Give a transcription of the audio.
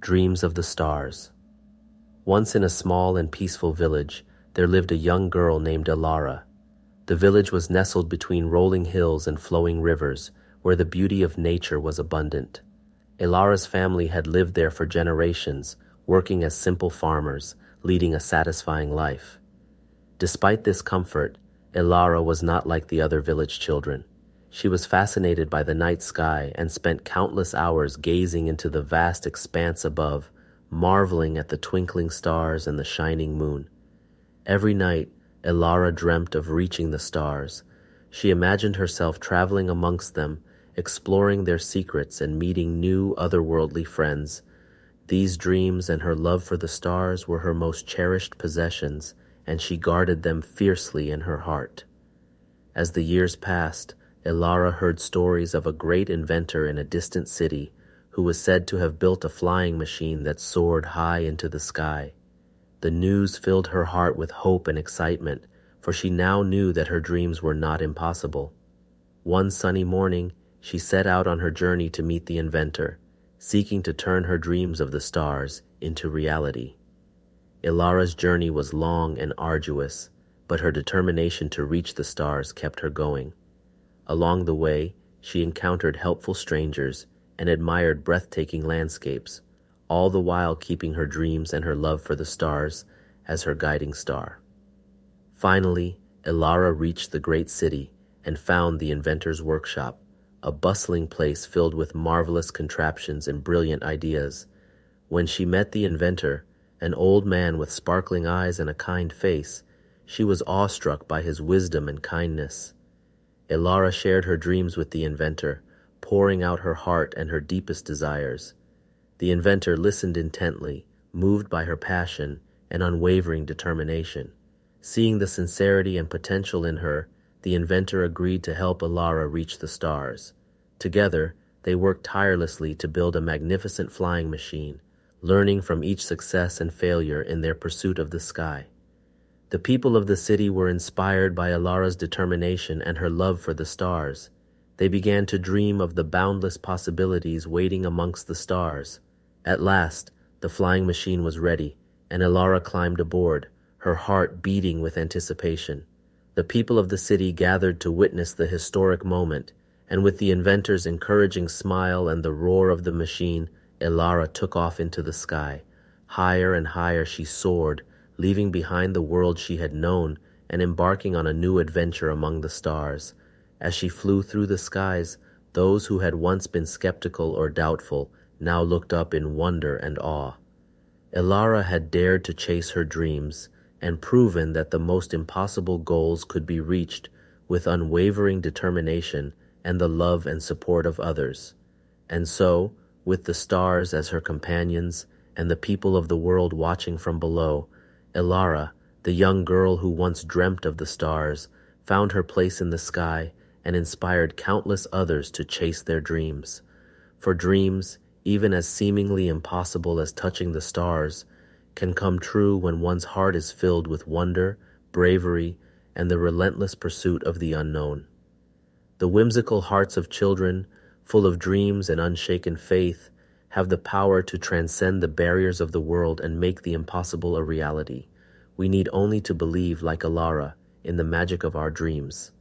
Dreams of the Stars. Once in a small and peaceful village, there lived a young girl named Elara. The village was nestled between rolling hills and flowing rivers, where the beauty of nature was abundant. Elara's family had lived there for generations, working as simple farmers, leading a satisfying life. Despite this comfort, Elara was not like the other village children. She was fascinated by the night sky and spent countless hours gazing into the vast expanse above, marveling at the twinkling stars and the shining moon. Every night, Elara dreamt of reaching the stars. She imagined herself traveling amongst them, exploring their secrets and meeting new otherworldly friends. These dreams and her love for the stars were her most cherished possessions, and she guarded them fiercely in her heart. As the years passed, Elara heard stories of a great inventor in a distant city who was said to have built a flying machine that soared high into the sky. The news filled her heart with hope and excitement, for she now knew that her dreams were not impossible. One sunny morning, she set out on her journey to meet the inventor, seeking to turn her dreams of the stars into reality. Elara's journey was long and arduous, but her determination to reach the stars kept her going. Along the way, she encountered helpful strangers and admired breathtaking landscapes, all the while keeping her dreams and her love for the stars as her guiding star. Finally, Elara reached the great city and found the inventor's workshop, a bustling place filled with marvelous contraptions and brilliant ideas. When she met the inventor, an old man with sparkling eyes and a kind face, she was awestruck by his wisdom and kindness. Elara shared her dreams with the inventor, pouring out her heart and her deepest desires. The inventor listened intently, moved by her passion and unwavering determination. Seeing the sincerity and potential in her, the inventor agreed to help Elara reach the stars. Together, they worked tirelessly to build a magnificent flying machine, learning from each success and failure in their pursuit of the sky. The people of the city were inspired by Elara's determination and her love for the stars. They began to dream of the boundless possibilities waiting amongst the stars. At last, the flying machine was ready, and Elara climbed aboard, her heart beating with anticipation. The people of the city gathered to witness the historic moment, and with the inventor's encouraging smile and the roar of the machine, Elara took off into the sky. Higher and higher she soared, leaving behind the world she had known and embarking on a new adventure among the stars. As she flew through the skies, those who had once been skeptical or doubtful now looked up in wonder and awe. Elara had dared to chase her dreams and proven that the most impossible goals could be reached with unwavering determination and the love and support of others. And so, with the stars as her companions and the people of the world watching from below, Elara, the young girl who once dreamt of the stars, found her place in the sky and inspired countless others to chase their dreams. For dreams, even as seemingly impossible as touching the stars, can come true when one's heart is filled with wonder, bravery, and the relentless pursuit of the unknown. The whimsical hearts of children, full of dreams and unshaken faith, have the power to transcend the barriers of the world and make the impossible a reality. We need only to believe, like Elara, in the magic of our dreams.